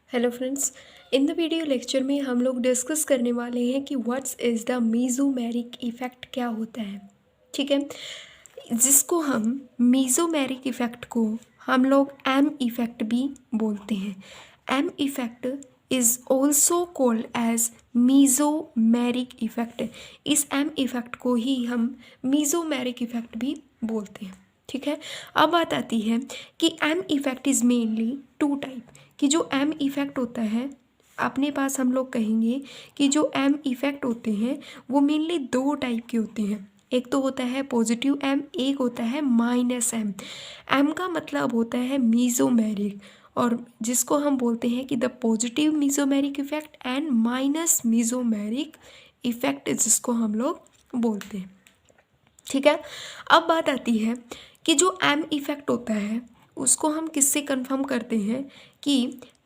Hello friends. In the video lecture में हम लोग डिस्कस करने वाले हैं कि व्हाट्स इज़ द मीज़ोमेरिक इफ़ेक्ट, क्या होता है। ठीक है, जिसको हम मीज़ोमेरिक इफ़ेक्ट को हम लोग एम इफ़ेक्ट भी बोलते हैं। M effect is also called as mesomeric effect. इस एम इफ़ेक्ट को ही हम मीज़ोमेरिक इफ़ेक्ट भी बोलते हैं। ठीक है, अब बात आती है कि M effect is mainly two type. कि जो एम इफ़ेक्ट होता है अपने पास, हम लोग कहेंगे कि जो एम इफ़ेक्ट होते हैं वो मेनली दो टाइप के होते हैं। एक तो होता है पॉजिटिव एम, एक होता है माइनस एम। एम का मतलब होता है मीज़ोमेरिक, और जिसको हम बोलते हैं कि the positive mesomeric effect and minus mesomeric effect, जिसको हम लोग बोलते हैं। ठीक है, अब बात आती है कि जो एम इफ़ेक्ट होता है उसको हम किससे कंफर्म करते हैं कि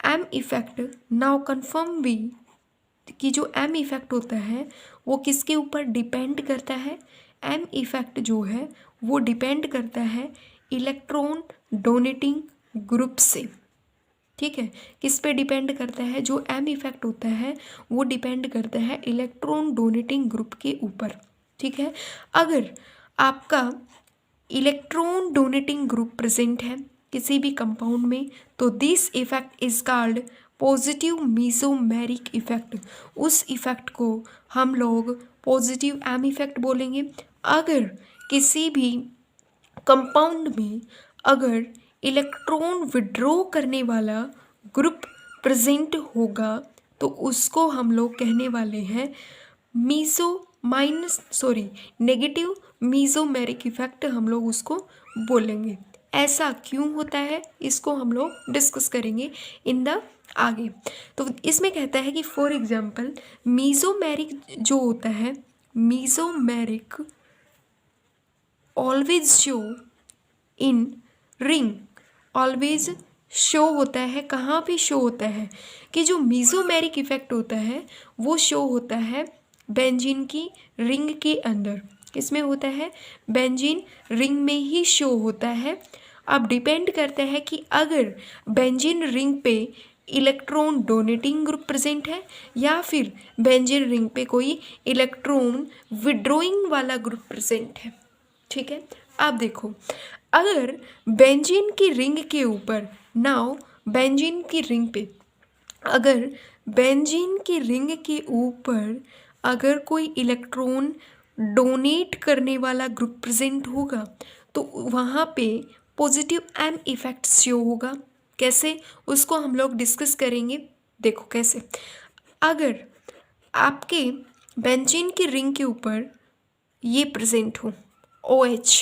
एम इफ़ेक्ट नाउ कंफर्म भी कि जो एम इफ़ेक्ट होता है वो किसके ऊपर डिपेंड करता है। एम इफ़ेक्ट जो है वो डिपेंड करता है इलेक्ट्रॉन डोनेटिंग ग्रुप से। ठीक है, किस पे डिपेंड करता है? जो एम इफ़ेक्ट होता है वो डिपेंड करता है इलेक्ट्रॉन डोनेटिंग ग्रुप के ऊपर। ठीक है, अगर आपका इलेक्ट्रॉन डोनेटिंग ग्रुप प्रेजेंट है किसी भी कंपाउंड में, तो this effect is called positive mesomeric effect. उस इफेक्ट को हम लोग पॉजिटिव एम इफेक्ट बोलेंगे। अगर किसी भी कंपाउंड में अगर इलेक्ट्रॉन विड्रॉ करने वाला ग्रुप प्रेजेंट होगा तो उसको हम लोग कहने वाले हैं नेगेटिव मीज़ोमेरिक इफेक्ट, हम लोग उसको बोलेंगे। ऐसा क्यों होता है इसको हम लोग डिस्कस करेंगे इन द आगे। तो इसमें कहता है कि फॉर एग्जांपल मीज़ोमेरिक जो होता है, mesomeric always show in ring. Always show होता है, कहाँ पे शो होता है? कि जो मीज़ोमेरिक इफेक्ट होता है वो शो होता है बेंजीन की रिंग के अंदर। किसमें होता है? बेंजीन रिंग में ही शो होता है। अब डिपेंड करता है कि अगर बेंजीन रिंग पे इलेक्ट्रॉन डोनेटिंग ग्रुप प्रेजेंट है या फिर बेंजीन रिंग पे कोई इलेक्ट्रॉन विड्रॉइंग वाला ग्रुप प्रेजेंट है। ठीक है, अब देखो, अगर बेंजीन की रिंग के ऊपर नाउ बेंजीन की रिंग पे अगर बेंजीन की रिंग के ऊपर अगर कोई इलेक्ट्रॉन डोनेट करने वाला ग्रुप प्रेजेंट होगा तो वहाँ पे पॉजिटिव एम इफेक्ट शो होगा। कैसे, उसको हम लोग डिस्कस करेंगे। देखो कैसे, अगर आपके बेंजीन की रिंग के ऊपर ये प्रेजेंट हो OH,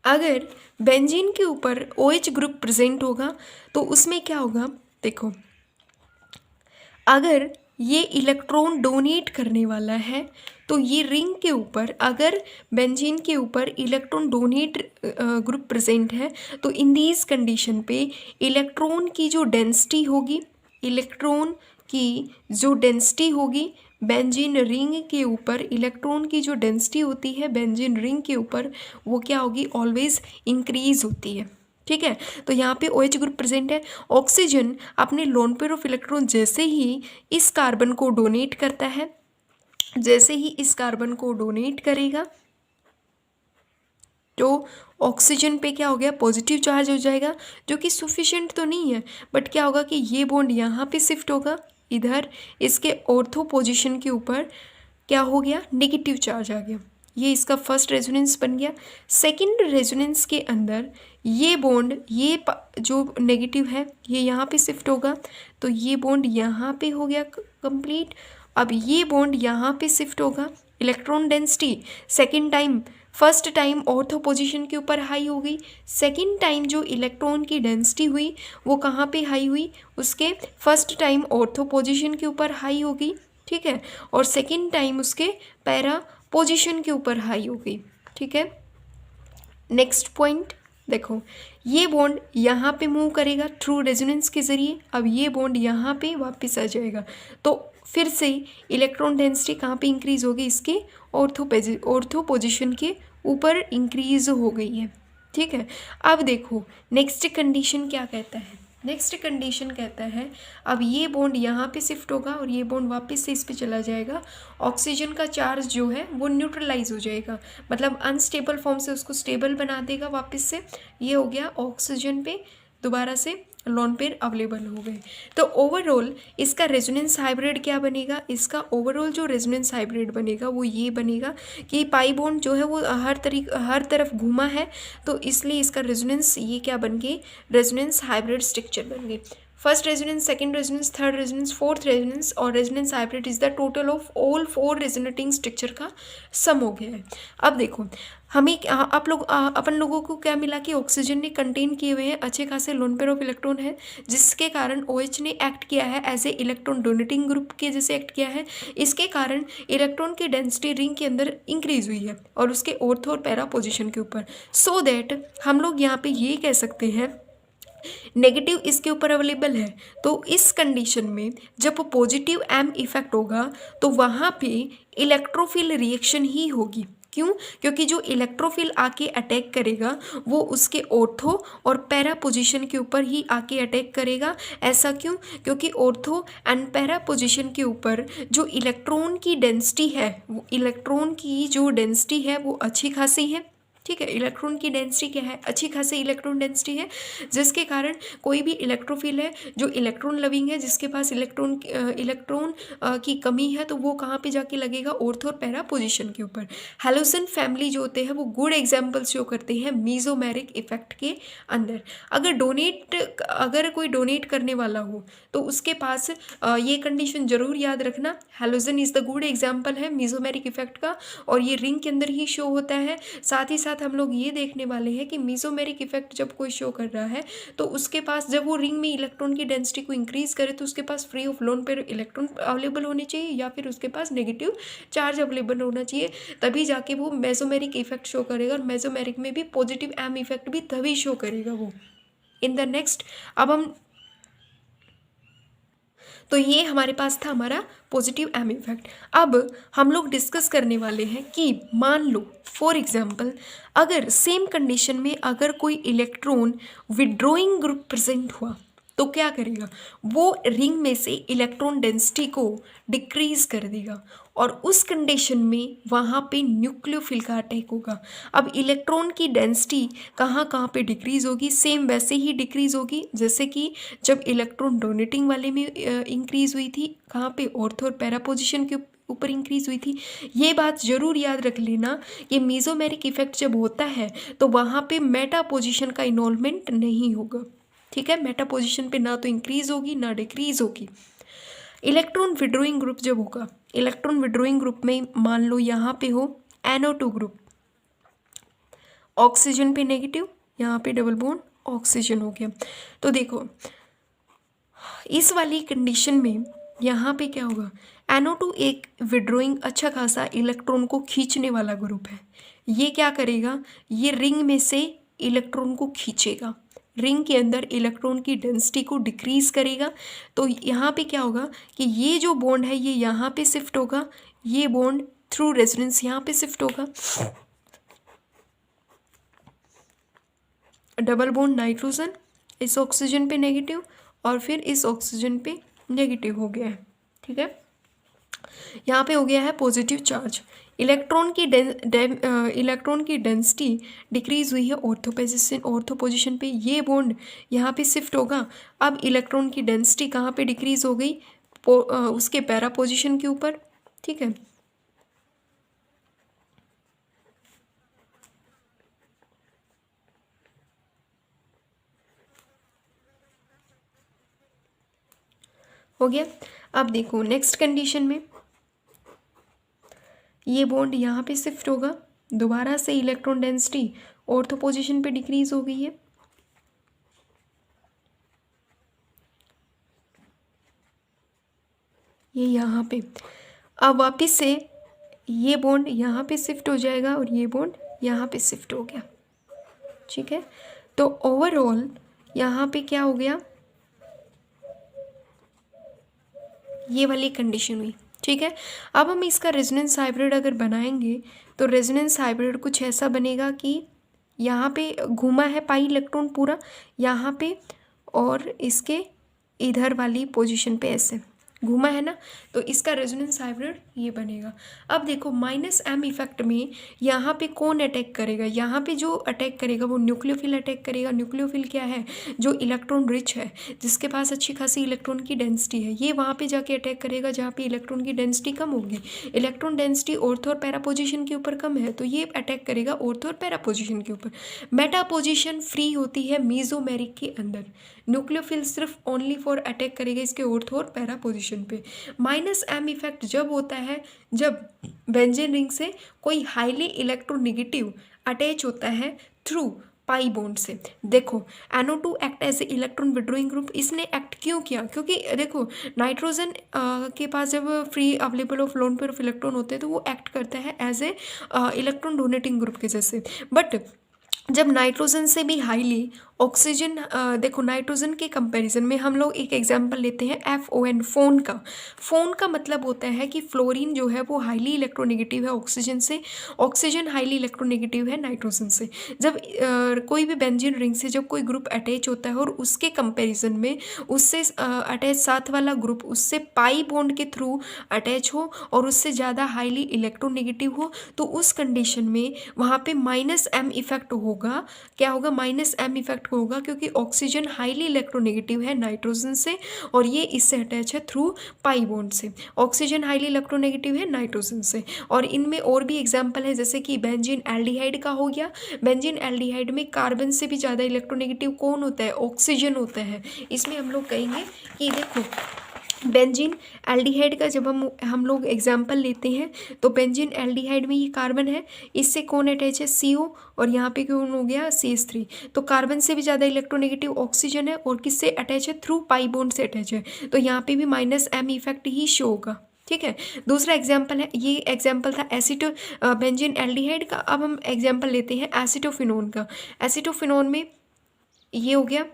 अगर बेंजीन के ऊपर OH ग्रुप प्रेजेंट होगा तो उसमें क्या होगा? देखो, अगर ये इलेक्ट्रॉन डोनेट करने वाला है तो ये रिंग के ऊपर अगर बेंजीन के ऊपर इलेक्ट्रॉन डोनेट ग्रुप प्रेजेंट है तो इन दीज कंडीशन पे इलेक्ट्रॉन की जो डेंसिटी होगी, इलेक्ट्रॉन की जो डेंसिटी होगी बेंजीन रिंग के ऊपर, इलेक्ट्रॉन की जो डेंसिटी होती है बेंजीन रिंग के ऊपर, वो क्या होगी? ऑलवेज इंक्रीज होती है। ठीक है, तो यहाँ पे OH ग्रुप प्रेजेंट है। ऑक्सीजन अपने लोन पेयर ऑफ इलेक्ट्रॉन जैसे ही इस कार्बन को डोनेट करता है, जैसे ही इस कार्बन को डोनेट करेगा तो ऑक्सीजन पे क्या हो गया? पॉजिटिव चार्ज हो जाएगा, जो कि सफिशिएंट तो नहीं है, बट क्या होगा कि ये बॉन्ड यहाँ पे शिफ्ट होगा, इधर इसके ऑर्थो पोजीशन के ऊपर क्या हो गया? नेगेटिव चार्ज आ गया। ये इसका फर्स्ट रेजोनेंस बन गया। सेकंड रेजोनेंस के अंदर ये बॉन्ड, ये जो नेगेटिव है ये यहाँ पे शिफ्ट होगा, तो ये बॉन्ड यहाँ पे हो गया कंप्लीट। अब ये बॉन्ड यहाँ पे शिफ्ट होगा। Electron density second time, first time ortho position के ऊपर हाई हो गई, सेकंड टाइम जो इलेक्ट्रॉन की डेंसिटी हुई वो कहाँ पे हाई हुई? उसके फर्स्ट टाइम ऑर्थो पोजीशन के ऊपर हाई हो गई। ठीक है, और सेकंड टाइम उसके पैरा पोजीशन के ऊपर हाई हो गई। ठीक है, नेक्स्ट पॉइंट देखो, ये बॉन्ड यहाँ पे मूव करेगा थ्रू रेजोनेंस के ज़रिए। अब ये बॉन्ड यहाँ पे वापस आ जाएगा, तो फिर से इलेक्ट्रॉन डेंसिटी कहाँ पे इंक्रीज होगी? इसके ऑर्थो पोजीशन के ऊपर इंक्रीज हो गई है। ठीक है, अब देखो नेक्स्ट कंडीशन क्या कहता है। नेक्स्ट कंडीशन कहता है अब ये बॉन्ड यहाँ पे शिफ्ट होगा और ये बॉन्ड वापस से इस पे चला जाएगा, ऑक्सीजन का चार्ज जो है वो न्यूट्रलाइज हो जाएगा, मतलब अनस्टेबल फॉर्म से उसको स्टेबल बना देगा वापस से। ये हो गया ऑक्सीजन पे दोबारा से लोन पेयर अवेलेबल हो गए। तो ओवरऑल इसका रेजोनेंस हाइब्रिड क्या बनेगा, इसका ओवरऑल जो रेजोनेंस हाइब्रिड बनेगा वो ये बनेगा कि पाई बॉन्ड जो है वो हर तरफ घूमा है, तो इसलिए इसका रेजोनेंस ये क्या बन गई, रेजोनेंस हाइब्रिड स्ट्रक्चर बन गई। First resonance, second resonance, third resonance, fourth resonance और resonance hybrid is the total of all 4 resonating structure का सम हो गया है। अब देखो हमें अपन लोगों को क्या मिला कि ऑक्सीजन ने कंटेन किए हुए हैं अच्छे खासे लोन पेयर ऑफ इलेक्ट्रॉन है, जिसके कारण OH ने एक्ट किया है as a electron donating group के जैसे एक्ट किया है। इसके कारण इलेक्ट्रॉन की डेंसिटी रिंग के अंदर इंक्रीज हुई है और उसके ऑर्थो और पैरा पोजिशन के ऊपर, सो दैट हम लोग यहाँ पे ये कह सकते हैं नेगेटिव इसके ऊपर अवेलेबल है। तो इस कंडीशन में जब पॉजिटिव एम इफेक्ट होगा तो वहाँ पे इलेक्ट्रोफिल रिएक्शन ही होगी। क्यों? क्योंकि जो इलेक्ट्रोफिल आके अटैक करेगा वो उसके ऑर्थो और पैरा पोजीशन के ऊपर ही आके अटैक करेगा। ऐसा क्यों? क्योंकि ऑर्थो एंड पैरा पोजीशन के ऊपर जो इलेक्ट्रॉन की डेंसिटी है, वो इलेक्ट्रॉन की जो डेंसिटी है वो अच्छी खासी है। ठीक है, इलेक्ट्रॉन की डेंसिटी क्या है, अच्छी खासी इलेक्ट्रॉन डेंसिटी है, जिसके कारण कोई भी इलेक्ट्रोफिल है जो इलेक्ट्रॉन लविंग है, जिसके पास इलेक्ट्रॉन की कमी है, तो वो कहाँ पे जाके लगेगा, ऑर्थो और पैरा पोजीशन के ऊपर। हैलोजन फैमिली जो होते हैं वो गुड एग्जाम्पल शो करते हैं मीजोमेरिक इफेक्ट के अंदर। अगर कोई डोनेट करने वाला हो तो उसके पास ये कंडीशन जरूर याद रखना, halogen is the good example है मीजोमेरिक इफेक्ट का, और ये रिंग के अंदर ही शो होता है। साथ ही साथ हम लोग ये देखने वाले हैं कि मीजोमेरिक इफेक्ट जब कोई शो कर रहा है तो उसके पास जब वो रिंग में इलेक्ट्रॉन की डेंसिटी को इंक्रीज करे तो उसके पास free of lone pair electron available होने चाहिए या फिर उसके पास नेगेटिव चार्ज अवेलेबल होना चाहिए, तभी जाके वो मेसोमेरिक इफेक्ट शो करेगा। और मेसोमेरिक में भी पॉजिटिव एम इफेक्ट भी तभी शो करेगा वो इन द नेक्स्ट। अब हम तो ये हमारे पास था हमारा पॉजिटिव एम इफेक्ट। अब हम लोग डिस्कस करने वाले हैं कि मान लो फॉर एग्जांपल अगर सेम कंडीशन में अगर कोई इलेक्ट्रॉन विड्रॉइंग ग्रुप प्रेजेंट हुआ तो क्या करेगा, वो रिंग में से इलेक्ट्रॉन डेंसिटी को डिक्रीज कर देगा और उस कंडीशन में वहाँ पे न्यूक्लियोफिल का अटैक होगा। अब इलेक्ट्रॉन की डेंसिटी कहाँ कहाँ पे डिक्रीज होगी, सेम वैसे ही डिक्रीज होगी जैसे कि जब इलेक्ट्रॉन डोनेटिंग वाले में इंक्रीज हुई थी, कहाँ पे ऑर्थो और पैरा पोजिशन के ऊपर इंक्रीज हुई थी। ये बात जरूर याद रख लेना कि मीजोमेरिक इफेक्ट जब होता है तो वहाँ पे मेटा पोजिशन का इन्वॉल्वमेंट नहीं होगा। ठीक है, मेटा पोजिशन पे ना तो इंक्रीज होगी ना डिक्रीज होगी। इलेक्ट्रॉन विड्रॉइंग ग्रुप जब होगा, इलेक्ट्रॉन विड्रॉइंग ग्रुप में मान लो यहाँ पे हो NO2 ग्रुप, ऑक्सीजन पे नेगेटिव, यहाँ पे डबल बॉन्ड ऑक्सीजन हो गया। तो देखो इस वाली कंडीशन में यहाँ पे क्या होगा, NO2 एक विड्रॉइंग अच्छा खासा इलेक्ट्रॉन को खींचने वाला ग्रुप है। ये क्या करेगा, ये रिंग में से इलेक्ट्रॉन को खींचेगा, रिंग के अंदर इलेक्ट्रॉन की डेंसिटी को डिक्रीज करेगा। तो यहाँ पे क्या होगा कि ये जो बॉन्ड है ये यहाँ पे शिफ्ट होगा, ये बॉन्ड थ्रू रेजोनेंस यहाँ पे शिफ्ट होगा, डबल बॉन्ड नाइट्रोजन इस ऑक्सीजन पे नेगेटिव और फिर इस ऑक्सीजन पे नेगेटिव हो गया है। ठीक है, यहाँ पे हो गया है पॉजिटिव चार्ज। इलेक्ट्रॉन की डेंसिटी डिक्रीज हुई है ऑर्थो पोजिशन पे, ये बॉन्ड यहाँ पे शिफ्ट होगा। अब इलेक्ट्रॉन की डेंसिटी कहाँ पे डिक्रीज हो गई, उसके पैरा पोजिशन के ऊपर। ठीक है, हो गया। अब देखो नेक्स्ट कंडीशन में ये बॉन्ड यहाँ पे शिफ्ट होगा, दोबारा से इलेक्ट्रॉन डेंसिटी ऑर्थो पोजीशन पे डिक्रीज हो गई है। ये यहाँ पे अब वापस से ये बॉन्ड यहाँ पे शिफ्ट हो जाएगा और ये बॉन्ड यहाँ पे शिफ्ट हो गया। ठीक है, तो ओवरऑल यहाँ पे क्या हो गया, ये वाली कंडीशन हुई। ठीक है, अब हम इसका रेजोनेंस हाइब्रिड अगर बनाएंगे तो रेजोनेंस हाइब्रिड कुछ ऐसा बनेगा कि यहाँ पे घूमा है पाई इलेक्ट्रॉन पूरा, यहाँ पे और इसके इधर वाली पोजीशन पे ऐसे घूमा है ना, तो इसका रेजोनेंस हाइब्रिड ये बनेगा। अब देखो माइनस एम इफेक्ट में यहाँ पे कौन अटैक करेगा, यहाँ पे जो अटैक करेगा वो न्यूक्लियोफिल अटैक करेगा। न्यूक्लियोफिल क्या है, जो इलेक्ट्रॉन रिच है, जिसके पास अच्छी खासी इलेक्ट्रॉन की डेंसिटी है, ये वहाँ पे जाके अटैक करेगा जहाँ पे इलेक्ट्रॉन की डेंसिटी कम होगी। इलेक्ट्रॉन डेंसिटी ऑर्थो और पैरा पोजिशन के ऊपर कम है, तो ये अटैक करेगा ऑर्थो और पैरा पोजिशन के ऊपर। मेटा पोजिशन फ्री होती है मीजोमेरिक के अंदर। न्यूक्लियोफिल सिर्फ ओनली फॉर अटैक करेगा इसके ऑर्थो और पैरा पोजिशन पे। माइनस एम इफेक्ट जब होता है जब बेंजीन रिंग से कोई हाईली इलेक्ट्रोनेगेटिव अटैच होता है थ्रू पाई बॉन्ड से। देखो NO2 act as a electron withdrawing group, इसने एक्ट क्यों किया, क्योंकि देखो नाइट्रोजन के पास जब free available of lone pair of electron होते हैं तो वो एक्ट करता है as a electron donating group के जैसे। बट जब नाइट्रोजन से भी हाईली ऑक्सीजन, देखो नाइट्रोजन के कंपैरिजन में हम लोग एक एग्जांपल लेते हैं FON, फोन का। फोन का मतलब होता है कि फ्लोरीन जो है वो हाईली इलेक्ट्रोनेगेटिव है ऑक्सीजन से, ऑक्सीजन हाईली इलेक्ट्रोनेगेटिव है नाइट्रोजन से। जब कोई भी बेंजीन रिंग से जब कोई ग्रुप अटैच होता है और उसके कंपैरिजन में उससे अटैच साथ वाला ग्रुप उससे पाई बॉन्ड के थ्रू अटैच हो और उससे ज़्यादा हाईली इलेक्ट्रोनेगेटिव हो, तो उस कंडीशन में वहाँ पे माइनस एम इफेक्ट होगा। क्या होगा, माइनस एम इफेक्ट होगा, क्योंकि ऑक्सीजन हाईली इलेक्ट्रोनेगेटिव है नाइट्रोजन से और ये इससे अटैच है थ्रू पाई बॉन्ड से। ऑक्सीजन हाईली इलेक्ट्रोनेगेटिव है नाइट्रोजन से। और इनमें और भी एग्जांपल है, जैसे कि बेंजीन एल्डिहाइड का हो गया। बेंजीन एल्डिहाइड में कार्बन से भी ज़्यादा इलेक्ट्रोनेगेटिव कौन होता है, ऑक्सीजन होता है। इसमें हम लोग कहेंगे कि देखो बेंजीन एल्डिहाइड का जब हम लोग एग्जाम्पल लेते हैं तो बेंजीन एल्डिहाइड में ये कार्बन है, इससे कौन अटैच है, CO, और यहाँ पे कौन हो गया, CH3। तो कार्बन से भी ज़्यादा इलेक्ट्रोनेगेटिव ऑक्सीजन है और किससे अटैच है, थ्रू पाई बॉन्ड से अटैच है, तो यहाँ पे भी माइनस एम इफेक्ट ही शो होगा। ठीक है, दूसरा एग्जाम्पल है, ये एग्जाम्पल था एसिटो बेंजीन एल्डिहाइड का। अब हम एग्जाम्पल लेते हैं एसिटोफिनोन का। एसिटोफिनोन में ये हो गया,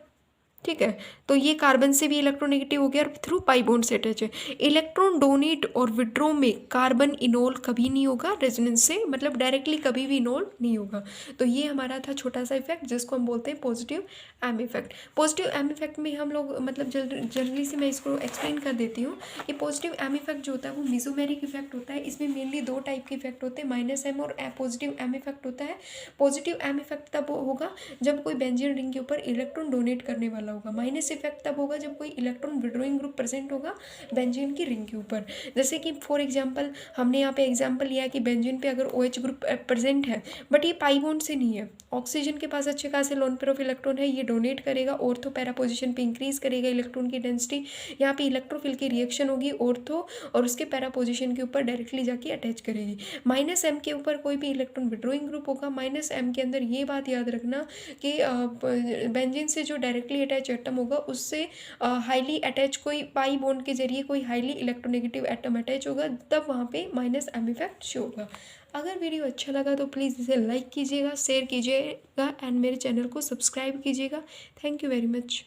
ठीक है, तो ये कार्बन से भी इलेक्ट्रोनेगेटिव हो गया और थ्रू पाई बॉन्ड से अटैच है। इलेक्ट्रॉन डोनेट और विड्रॉ में कार्बन इनोल कभी नहीं होगा रेजोनेंस से, मतलब डायरेक्टली कभी भी इनोल नहीं होगा। तो ये हमारा था छोटा सा इफेक्ट जिसको हम बोलते हैं positive M effect. Positive M effect में हम लोग मतलब जनरली से मैं इसको एक्सप्लेन कर देती हूँ कि पॉजिटिव एम इफेक्ट जो होता है वो मीजोमेरिक इफेक्ट होता है। इसमें मेनली दो टाइप के इफेक्ट होते हैं, माइनस एम और पॉजिटिव एम इफेक्ट होता है। पॉजिटिव एम इफेक्ट तब होगा जब कोई बेंजीन रिंग के ऊपर इलेक्ट्रॉन डोनेट करने वाला होगा। माइनस इफेक्ट तब होगा जब कोई इलेक्ट्रॉन विड्रॉइंग ग्रुप प्रेजेंट होगा बेंजीन की रिंग के ऊपर। जैसे कि फॉर एग्जांपल हमने यहाँ पे एग्जांपल लिया कि बेंजीन पे अगर OH ग्रुप प्रेजेंट है बट ये पाई बॉन्ड से नहीं है, ऑक्सीजन के पास अच्छे खासे लोन पेयर ऑफ इलेक्ट्रॉन है, ये डोनेट करेगा ऑर्थो पैरा पोजिशन पे इंक्रीज करेगा इलेक्ट्रॉन की डेंसिटी। यहाँ पे इलेक्ट्रोफिल की रिएक्शन होगी ऑर्थो और उसके पैरा पोजिशन के ऊपर डायरेक्टली जाके अटैच करेगी। माइनस एम के ऊपर कोई भी इलेक्ट्रॉन विड्रॉइंग ग्रुप होगा। माइनस एम के अंदर ये बात याद रखना कि बेंजीन से जो डायरेक्टली अटैच एटम होगा उससे हाईली अटैच कोई पाई बॉन्ड के जरिए कोई हाईली इलेक्ट्रोनेगेटिव एटम अटैच होगा, तब वहाँ पे माइनस एम इफेक्ट शो होगा। अगर वीडियो अच्छा लगा तो प्लीज़ इसे लाइक कीजिएगा, शेयर कीजिएगा एंड मेरे चैनल को सब्सक्राइब कीजिएगा। Thank you very much.